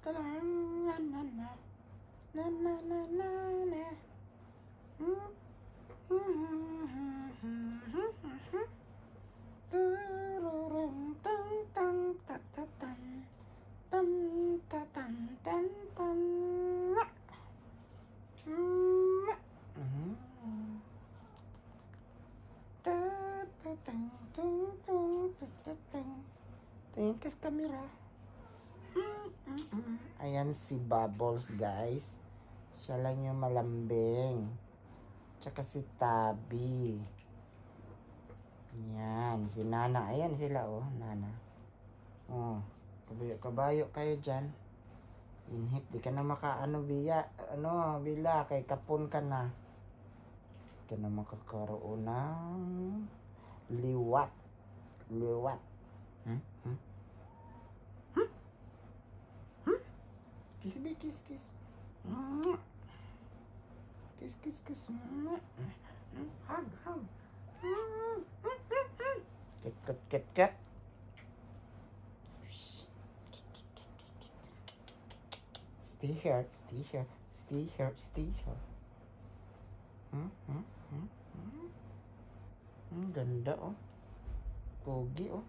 Na na na. Na na na na na. Tururung tang tang ta ta tan. Tan ta tan tan tan. Ta ta tang tang tang ta ta tang. Tingin ka sa camera. Ayan si Bubbles, guys. Siya lang yung malambing. Tsaka si Tabi. Yan, si Nana. Ayan sila, oh, Nana. Oh, kabayo kayo dyan. Inhit, di ka na makaano, Bila, kay kapon ka na. Di ka na makakaroon ng liwat. Liwat. Kiss, be, kiss, kiss. Kiss, kiss, kiss. Hug, hug. Ket, ket, ket, ket. Stay here, stay here, stay here, stay here. Ganda, oh. Pogi, oh.